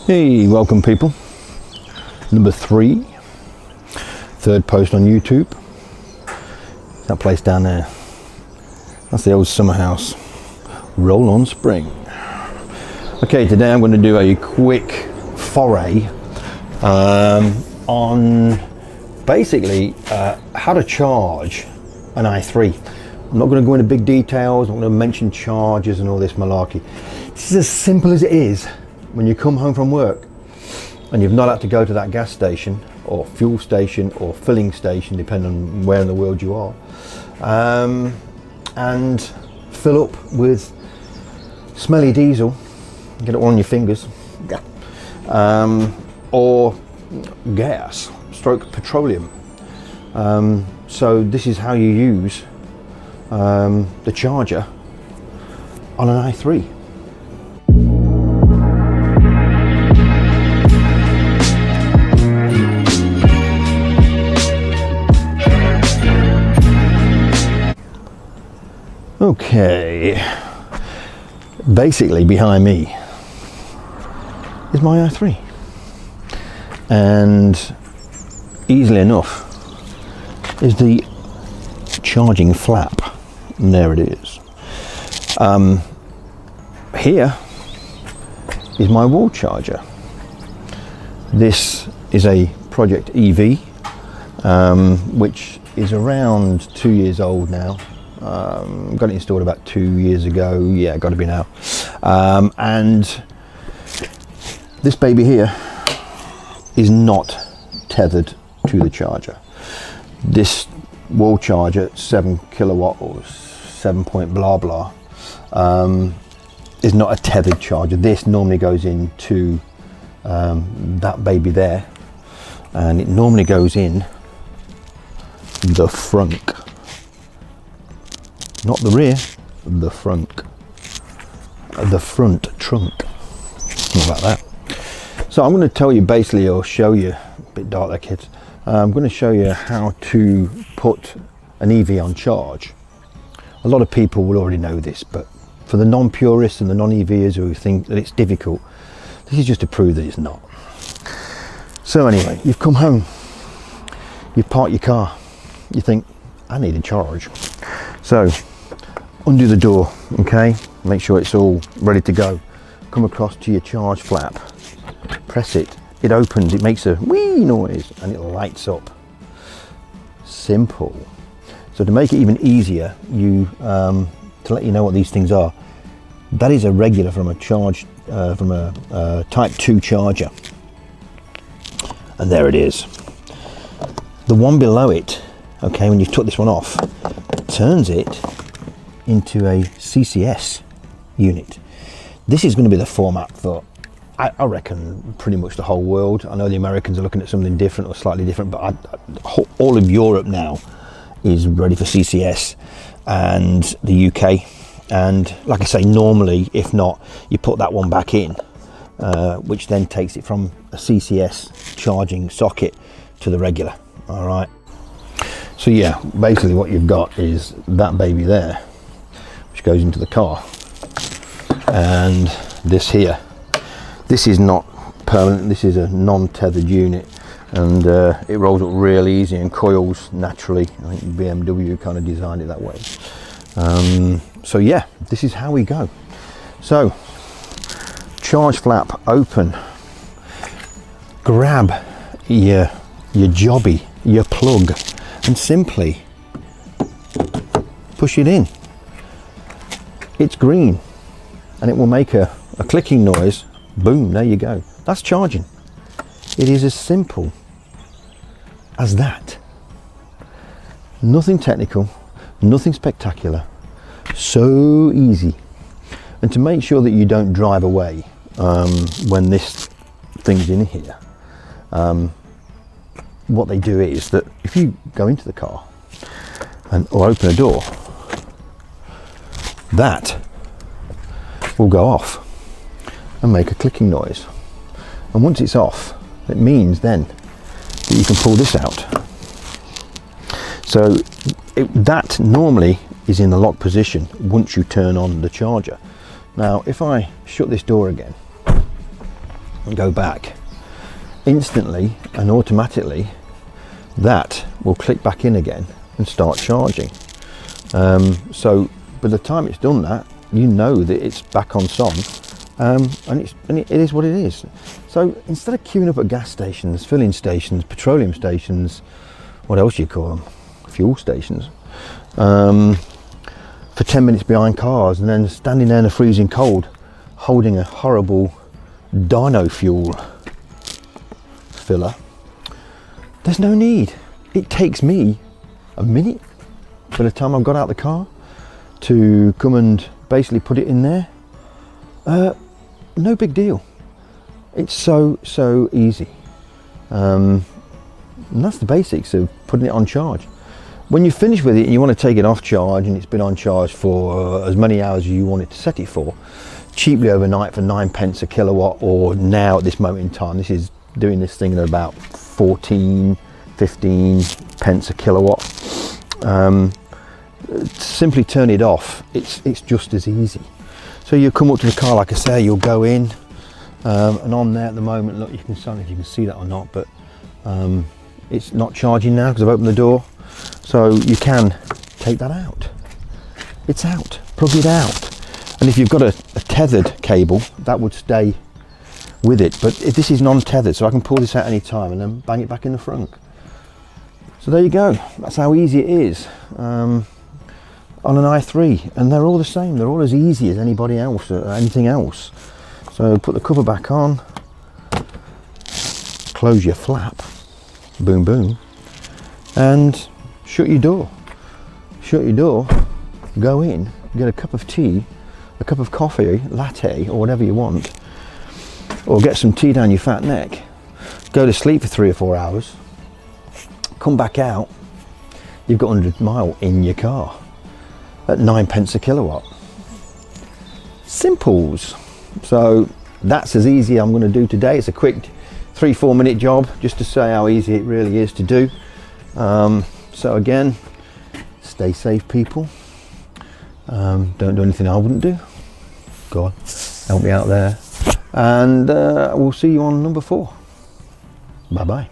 Hey, welcome people. Number 3, third post on YouTube. That place down there. That's the old summer house. Roll on Spring. Okay, today I'm going to do a quick foray on basically how to charge an i3. I'm not going to go into big details. I'm not going to mention chargers and all this malarkey. This is as simple as it is. When you come home from work and you've not had to go to that gas station or fuel station or filling station, depending on where in the world you are, and fill up with smelly diesel, get it all on your fingers, or gas, stroke petroleum. So this is how you use the charger on an i3. Okay, basically behind me is my i3, and easily enough is the charging flap, and there it is. Here is my wall charger. This is a Project EV, which is around 2 years old now. Got it installed about 2 years ago. Yeah, got to be now. And this baby here is not tethered to the charger. This wall charger, 7 kilowatt or 7 point blah blah, is not a tethered charger. This normally goes into that baby there, and it normally goes in the front. Not the rear, the front. The front trunk. How about that? So I'm going to tell you basically, or show you, a bit dark there kids, I'm going to show you how to put an EV on charge. A lot of people will already know this, but for the non-purists and the non-EVers who think that it's difficult, this is just to prove that it's not. So anyway, you've come home, you've parked your car, you think, I need a charge. So undo the door, okay, make sure it's all ready to go. Come across to your charge flap, press it, it opens, it makes a wee noise and it lights up. Simple. So to make it even easier, to let you know what these things are, that is a regular from a type 2 charger, and there it is. The one below it, okay, when you've took this one off, turns it into a CCS unit. This is going to be the format for, I reckon, pretty much the whole world. I know the Americans are looking at something different or slightly different, but all of Europe now is ready for CCS, and the UK. And like I say, normally, if not, you put that one back in, which then takes it from a CCS charging socket to the regular. All right. So yeah, basically what you've got is that baby there, which goes into the car, and this here. This is not permanent, this is a non-tethered unit, and it rolls up real easy and coils naturally. I think BMW kind of designed it that way. So yeah, this is how we go. So, charge flap open, grab your jobby, your plug, and simply push it in. It's green and it will make a clicking noise. Boom, there you go. That's charging. It is as simple as that. Nothing technical, nothing spectacular, so easy. And to make sure that you don't drive away when this thing's in here, what they do is that if you go into the car or open a door, that will go off and make a clicking noise. And once it's off, it means then that you can pull this out. So that normally is in the lock position once you turn on the charger. Now if I shut this door again, and go back, instantly and automatically that will click back in again and start charging. So by the time it's done that, you know that it's back on SOM, and it is what it is. So instead of queuing up at gas stations, filling stations, petroleum stations, what else do you call them, fuel stations, for 10 minutes behind cars, and then standing there in the freezing cold holding a horrible dyno fuel filler, there's no need. It takes me a minute by the time I've got out the car to come and basically put it in there. No big deal. It's so easy, and that's the basics of putting it on charge. When you finish with it and you want to take it off charge, and it's been on charge for as many hours as you want it to set it for, cheaply overnight for 9p a kilowatt, or now at this moment in time, this is doing this thing at about 14, 15p a kilowatt. Simply turn it off. It's just as easy. So you come up to the car, like I say, you'll go in, and on there at the moment, look, you can, I don't know if you can see that or not, but it's not charging now because I've opened the door. So you can take that out. It's out. Plug it out. And if you've got a tethered cable, that would stay with it. But if this is non-tethered, so I can pull this out any time and then bang it back in the front. So there you go. That's how easy it is on an i3, and they're all the same. They're all as easy as anybody else or anything else. So put the cover back on, close your flap, boom boom, and shut your door. Shut your door, go in, get a cup of tea, a cup of coffee, latte, or whatever you want, or get some tea down your fat neck, go to sleep for 3 or 4 hours, come back out, you've got 100 mile in your car at 9p a kilowatt. Simples. So that's as easy I'm going to do today. It's a quick 3-4 minute job just to say how easy it really is to do. So again, stay safe, people. Don't do anything I wouldn't do. Go on, help me out there, and we'll see you on number 4. Bye bye.